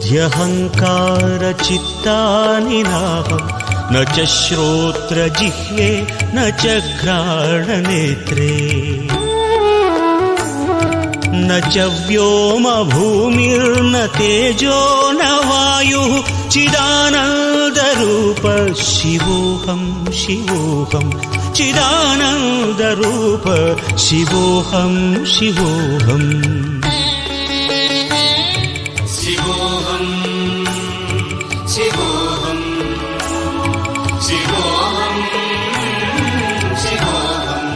मनोबुद्ध्यहंकार चित्तानि नाहं न च श्रोत्रजिह्वे न च घ्राणनेत्रे न च व्योम भूमिर्न तेजो न वायुः चिदानन्दरूप शिवोऽहं शिवोऽहं चिदानन्दरूप शिवोऽहं शिवोऽहम् शिवोऽहं शिवोऽहं शिवोऽहं शिवोऽहम्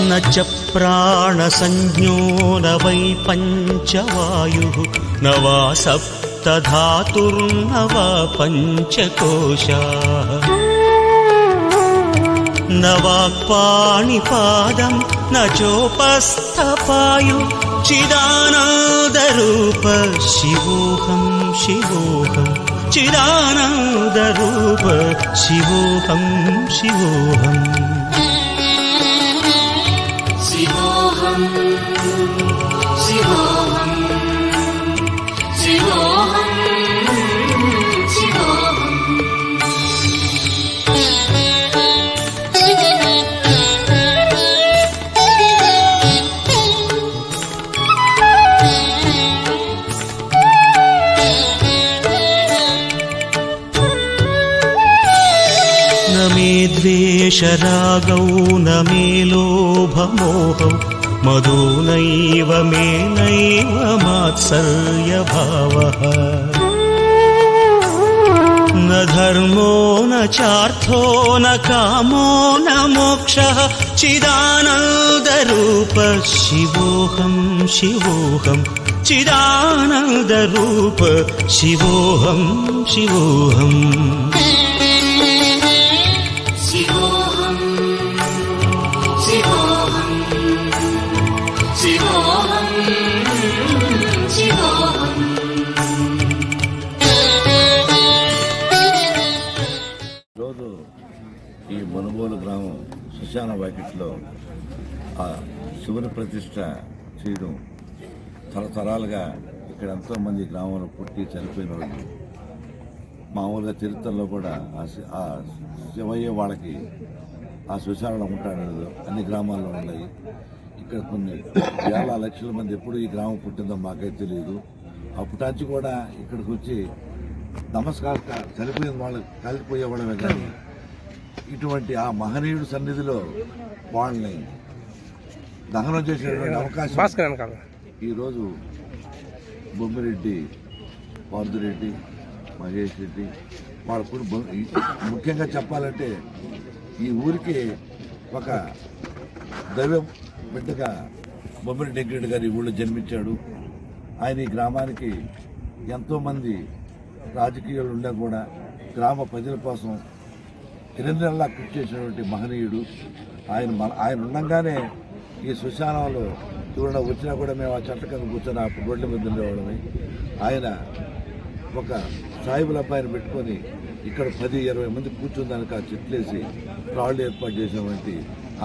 न च प्राणसंज्ञो न वै पञ्चवायुः न वा सप्तधातुर्न वा पञ्चकोशाः न वाक्पाणिपादं न चोपस्थपायुः चिदानन्दरूप शिवोऽहं शिवोऽहं चिदानन्दरूप शिवोऽहं शिवोऽहम् शिवोऽहं शिवोऽहं शिवोऽहं शिवोऽहम् न मे द्वेषरागौ न मे लोभमोहौ मदो नैव मे नैव मात्सर्यभावः न धर्मो न चार्थो न कामो न मोक्षः चिदानन्दरूप शिवोऽहं शिवोऽहं चिदानन्दरूप शिवोऽहं शिवोऽहम् शिवोऽहं शिवोऽहं शिवोऽहं शिवोऽहम् రోజు ఈ మనుబోలు గ్రామం శ్మశాన వాకిట్లో ఆ శివుని ప్రతిష్ట చేయడం తరతరాలుగా ఇక్కడ ఎంతోమంది గ్రామంలో పుట్టి చనిపోయిన వాళ్ళు మామూలుగా చరిత్రలో కూడా ఆ శివయ్య వాళ్ళకి ఆ శ్మశానంలో ఉంటాడు అన్ని గ్రామాల్లో ఉన్నాయి. ఇక్కడ కొన్ని వేల లక్షల మంది ఎప్పుడు ఈ గ్రామం పుట్టిందో మాకైతే తెలియదు. అప్పటాంచి కూడా ఇక్కడికి వచ్చి నమస్కారం చనిపోయిన వాళ్ళు కాలిపోయేవాళ్ళమే కానీ ఇటువంటి ఆ మహనీయుడి సన్నిధిలో వాళ్ళని దహనం చేసేటువంటి అవకాశం ఈరోజు బొమ్మిరెడ్డి, పార్దురెడ్డి, మహేష్ రెడ్డి వాళ్ళప్పుడు ముఖ్యంగా చెప్పాలంటే ఈ ఊరికి ఒక దైవ బిడ్డగా బొమ్మిరెడ్డి వెంకరెడ్డి గారు ఈ ఊళ్ళో జన్మించాడు. ఆయన ఈ గ్రామానికి ఎంతోమంది రాజకీయాలు ఉన్నా కూడా గ్రామ ప్రజల కోసం నిరంతరంలా కృషి చేసినటువంటి మహనీయుడు ఆయన ఉండగానే ఈ శ్మశానంలో చూడ వచ్చినా కూడా మేము ఆ చెట్ల కింద కూర్చొని ఆ రోడ్ల మీద ఉండేవాళ్ళమే. ఆయన ఒక సాయిబుల అబ్బాయిని పెట్టుకొని ఇక్కడ 10-20 మంది కూర్చుందానికి ఆ చెట్లేసి రాళ్ళు ఏర్పాటు చేసినటువంటి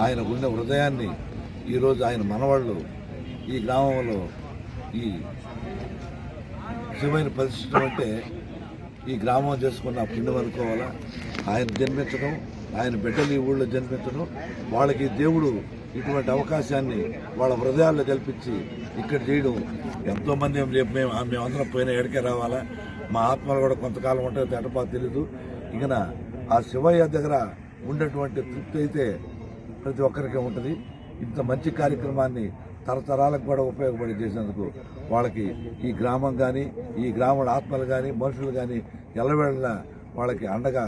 ఆయనకున్న హృదయాన్ని ఈరోజు ఆయన మనవాళ్ళు ఈ గ్రామంలో ఈ శివైన ప్రతిష్ఠితం అంటే ఈ గ్రామం చేసుకున్న పుణ్యం అనుకోవాలా. ఆయన జన్మించడం, ఆయన బిడ్డలు ఈ ఊళ్ళో జన్మించడం, వాళ్ళకి దేవుడు ఇటువంటి అవకాశాన్ని వాళ్ళ హృదయాల్లో కల్పించి ఇక్కడ చేయడం. ఎంతోమంది రేపు మేమందరం పోయిన ఎడకే రావాలా, మా ఆత్మలు కూడా కొంతకాలం ఉంటే తేటపా తెలీదు. ఇక ఆ శివయ్య దగ్గర ఉండేటువంటి తృప్తి అయితే ప్రతి ఒక్కరికి ఉంటుంది. ఇంత మంచి కార్యక్రమాన్ని తరతరాలకు కూడా ఉపయోగపడి చేసినందుకు వాళ్ళకి ఈ గ్రామం కానీ, ఈ గ్రామం ఆత్మలు కానీ, మనుషులు కానీ ఎల్లవేళ వాళ్ళకి అండగా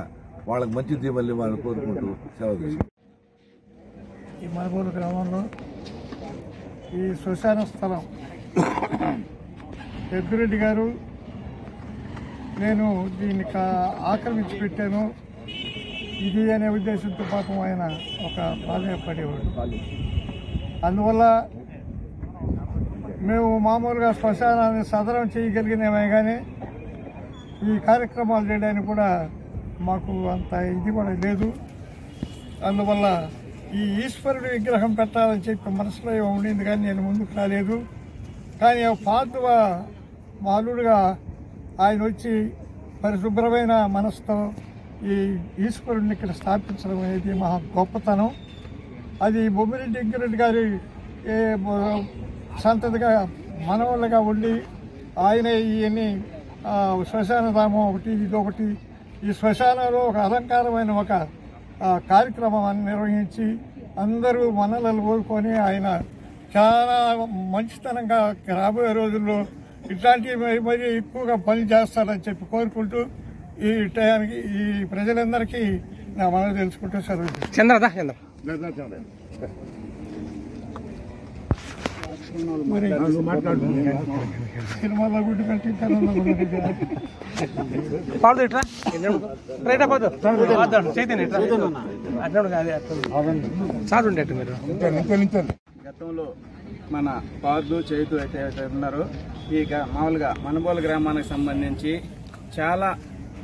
వాళ్ళకి మంచి దీవెనలు ఇవ్వాలని కోరుకుంటూ సెలవు తీసుకుంటాం. ఈ మనుగోలు గ్రామంలో ఈ శ్మశాన స్థలం పెద్దిరెడ్డి గారు నేను దీన్ని ఆక్రమించి పెట్టాను ఇది అనే ఉద్దేశంతో పాపం ఆయన ఒక ప్రాధాన్యపడేవాడు. అందువల్ల మేము మామూలుగా శ్మశానాన్ని సదరం చేయగలిగినమే కానీ ఈ కార్యక్రమాలు చేయడానికి కూడా మాకు అంత ఇది కూడా లేదు. అందువల్ల ఈ ఈశ్వరుడి విగ్రహం పెట్టాలని చెప్పి మనసులో ఉండింది కానీ నేను ముందుకు రాలేదు. కానీ పార్థవ మాలుడుగా ఆయన వచ్చి పరిశుభ్రమైన మనసుతో ఈ ఈశ్వరుడిని ఇక్కడ స్థాపించడం అనేది మహా గొప్పతనం. అది బొమ్మిరెడ్డి వెంకరెడ్డి గారి సంతతిగా మనవాళ్ళగా ఉండి ఆయన ఇవన్నీ శ్మశాన ధామం ఒకటి ఇదొకటి ఈ శ్మశానంలో ఒక అలంకారమైన ఒక కార్యక్రమాన్ని నిర్వహించి అందరూ మనలను కోరుకొని ఆయన చాలా మంచితనంగా రాబోయే రోజుల్లో ఇట్లాంటివి మరీ ఎక్కువగా పని చేస్తారని చెప్పి కోరుకుంటూ ఈ టయానికి ఈ ప్రజలందరికీ నా మనవి తెలుసుకుంటూ సెలవు. మరి సినిమాలో గుడ్డు పెట్టి గతంలో మన పాదు చేతు అయితే ఉన్నారో ఈ మామూలుగా మనుబోలు గ్రామానికి సంబంధించి చాలా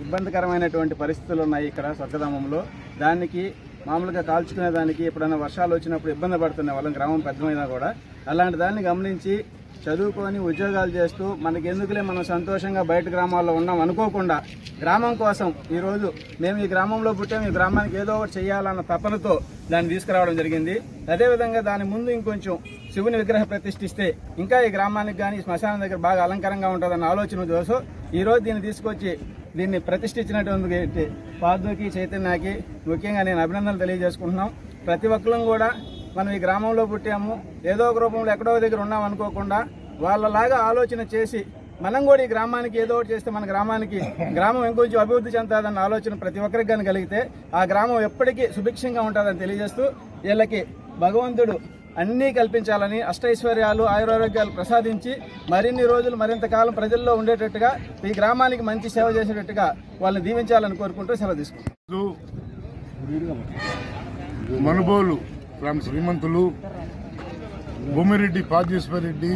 ఇబ్బందికరమైనటువంటి పరిస్థితులు ఉన్నాయి ఇక్కడ స్వర్గధామంలో. దానికి మామూలుగా కాల్చుకునే దానికి ఎప్పుడైనా వర్షాలు వచ్చినప్పుడు ఇబ్బంది పడుతున్న వాళ్ళం గ్రామం పెద్దమైనా కూడా అలాంటి దాన్ని గమనించి చదువుకొని ఉద్యోగాలు చేస్తూ మనకెందుకులే మనం సంతోషంగా బయట గ్రామాల్లో ఉన్నాం అనుకోకుండా గ్రామం కోసం ఈరోజు మేము ఈ గ్రామంలో పుట్టాము, ఈ గ్రామానికి ఏదో ఒకటి చేయాలన్న తపనతో దాన్ని తీసుకురావడం జరిగింది. అదేవిధంగా దాని ముందు ఇంకొంచెం శివుని విగ్రహ ప్రతిష్ఠిస్తే ఇంకా ఈ గ్రామానికి కానీ శ్మశానం దగ్గర బాగా అలంకారంగా ఉంటుందన్న ఆలోచన కోసం ఈరోజు దీన్ని తీసుకొచ్చి దీన్ని ప్రతిష్ఠించినటువంటి పాదుకి చైతన్యకి ముఖ్యంగా నేను అభినందనలు తెలియజేసుకుంటున్నాం. ప్రతి ఒక్కరం కూడా మనం ఈ గ్రామంలో పుట్టాము, ఏదో ఒక రూపంలో ఎక్కడో దగ్గర ఉన్నాం అనుకోకుండా వాళ్ళలాగా ఆలోచన చేసి మనం కూడా ఈ గ్రామానికి ఏదో ఒకటి చేస్తే మన గ్రామం ఇంకొంచెం అభివృద్ధి చెందుతుందన్న ఆలోచన ప్రతి ఒక్కరికి కానీ కలిగితే ఆ గ్రామం ఎప్పటికీ సుభిక్షంగా ఉంటుందని తెలియజేస్తూ వీళ్ళకి భగవంతుడు అన్నీ కల్పించాలని అష్టైశ్వర్యాలు ఆయురారోగ్యాలు ప్రసాదించి మరిన్ని రోజులు మరింత కాలం ప్రజల్లో ఉండేటట్టుగా ఈ గ్రామానికి మంచి సేవ చేసేటట్టుగా వాళ్ళని దీవించాలని కోరుకుంటూ సెలవు తీసుకుంటాం. మనుబోలు గ్రామ శ్రీమంతులు బొమ్మిరెడ్డి పార్థేశ్వరరెడ్డి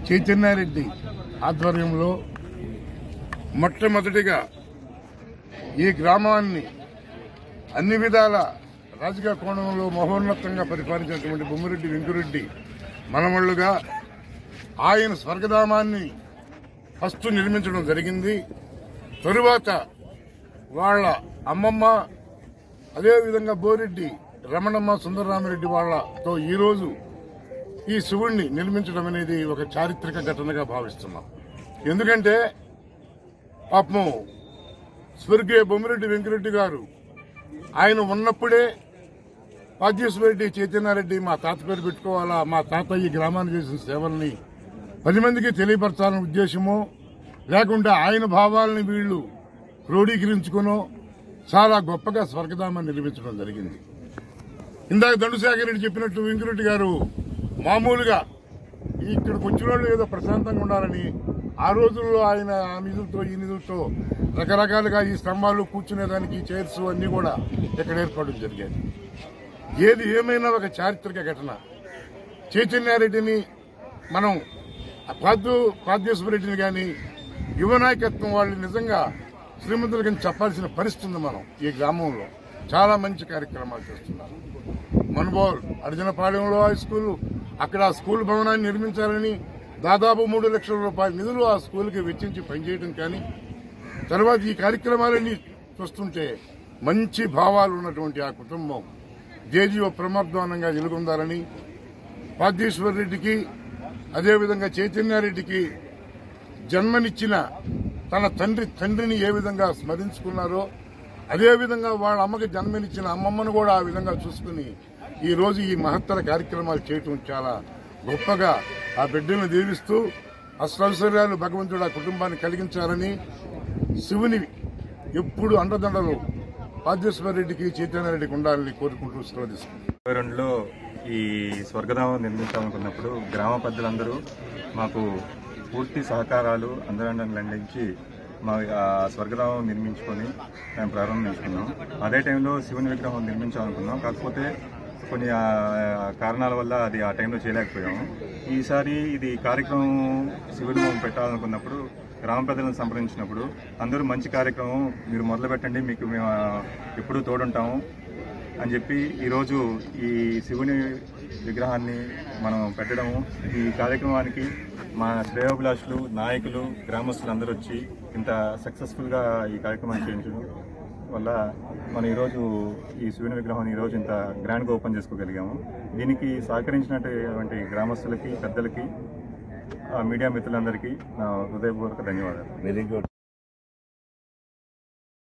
చైతన్యారెడ్డి ఆధ్వర్యంలో మొట్టమొదటిగా ఈ గ్రామాన్ని అన్ని విధాల రాజకీయ కోణంలో మహోన్నతంగా పరిపాలించినటువంటి బొమ్మిరెడ్డి వెంకరెడ్డి మనమళ్ళుగా ఆయన స్వర్గధామాన్ని ఫస్ట్ నిర్మించడం జరిగింది. తరువాత వాళ్ళ అమ్మమ్మ అదేవిధంగా బోరెడ్డి రమణమ్మ సుందరరామిరెడ్డి వాళ్ళతో ఈరోజు ఈ శివుణ్ణి నిర్మించడం అనేది ఒక చారిత్రక ఘటనగా భావిస్తున్నాం. ఎందుకంటే పాపం స్వర్గీయ బొమ్మిరెడ్డి వెంకరెడ్డి గారు ఆయన ఉన్నప్పుడే పార్థేశ్వరరెడ్డి చైతన్యారెడ్డి మా తాత పేరు పెట్టుకోవాలా, మా తాత ఈ గ్రామానికి చేసిన సేవల్ని 10 మందికి తెలియపరచాలనే ఉద్దేశమో లేకుండా ఆయన భావాలని వీళ్లు క్రోడీకరించుకునో చాలా గొప్పగా స్వర్గధామాన్ని నిర్మించడం జరిగింది. ఇందాక దండుశేఖర్ రెడ్డి చెప్పినట్టు వెంకరెడ్డి గారు మామూలుగా ఇక్కడికి వచ్చిన వాళ్ళు ఏదో ప్రశాంతంగా ఉండాలని ఆ రోజుల్లో ఆయన ఆ నిధులతో ఈ నిధులతో రకరకాలుగా ఈ స్తంభాలు కూర్చునేదానికి చైర్స్ అన్నీ కూడా ఇక్కడ ఏర్పడడం జరిగాయి. ఏది ఏమైనా ఒక చారిత్రక ఘటన. చైతన్యారెడ్డిని మనం పార్థేశ్వరరెడ్డిని కానీ యువ నాయకత్వం వాళ్ళు నిజంగా శ్రీమంతులకి చెప్పాల్సిన పరిస్థితి ఉంది. మనం ఈ గ్రామంలో చాలా మంచి కార్యక్రమాలు చేస్తున్నారు. మనుబోల్ అర్జునపాలెంలో హై స్కూల్, అక్కడ ఆ స్కూల్ భవనాన్ని నిర్మించాలని దాదాపు 3 లక్షల రూపాయల నిధులు ఆ స్కూల్కి వెచ్చించి పనిచేయడం కానీ, తర్వాత ఈ కార్యక్రమాలన్నీ చూస్తుంటే మంచి భావాలు ఉన్నటువంటి ఆ కుటుంబం జేజీవ ప్రమర్దానంగా వెలుగొందాలని, పార్థేశ్వర్ రెడ్డికి అదేవిధంగా చైతన్యారెడ్డికి జన్మనిచ్చిన తన తండ్రిని ఏ విధంగా స్మరించుకున్నారో అదేవిధంగా వాళ్ళ అమ్మకి జన్మనిచ్చిన అమ్మమ్మను కూడా ఆ విధంగా చూసుకుని ఈ రోజు ఈ మహత్తర కార్యక్రమాలు చేయటం చాలా గొప్పగా ఆ బిడ్డలను దీవిస్తూ అష్టైశ్వర్యాలు భగవంతుడు ఆ కుటుంబాన్ని కలిగించాలని, శివుని ఎప్పుడు అండదండలు పార్థేశ్వర రెడ్డికి చైతన్యారెడ్డికి ఉండాలని కోరుకుంటూ సెలవు తీసుకుంటాం. 2022లో ఈ స్వర్గధామం నిర్మించాలనుకున్నప్పుడు గ్రామ పెద్దలందరూ మాకు పూర్తి సహకారాలు అందరండని అందించి మా స్వర్గధామం నిర్మించుకొని మేము ప్రారంభించుకున్నాం. అదే టైంలో శివుని విగ్రహం నిర్మించాలనుకున్నాం. కాకపోతే కొన్ని కారణాల వల్ల అది ఆ టైంలో చేయలేకపోయాము. ఈసారి ఇది కార్యక్రమం శివుని పెట్టాలనుకున్నప్పుడు గ్రామ పెద్దలను సంప్రదించినప్పుడు అందరూ మంచి కార్యక్రమం మీరు మొదలు పెట్టండి, మీకు మేము ఎప్పుడూ తోడుంటాము అని చెప్పి ఈరోజు ఈ శివుని విగ్రహాన్ని మనం పెట్టడము, ఈ కార్యక్రమానికి మా శ్రేయోభిలాషులు, నాయకులు, గ్రామస్తులు అందరూ వచ్చి ఇంత సక్సెస్ఫుల్గా ఈ కార్యక్రమాన్ని చేయించడం వల్ల మనం ఈరోజు ఈ శివుని విగ్రహాన్ని ఈరోజు ఇంత గ్రాండ్గా ఓపెన్ చేసుకోగలిగాము. దీనికి సహకరించినటువంటి గ్రామస్తులకి, పెద్దలకి, మీడియా మిత్రులందరికీ నా హృదయపూర్వక ధన్యవాదాలు. Very good.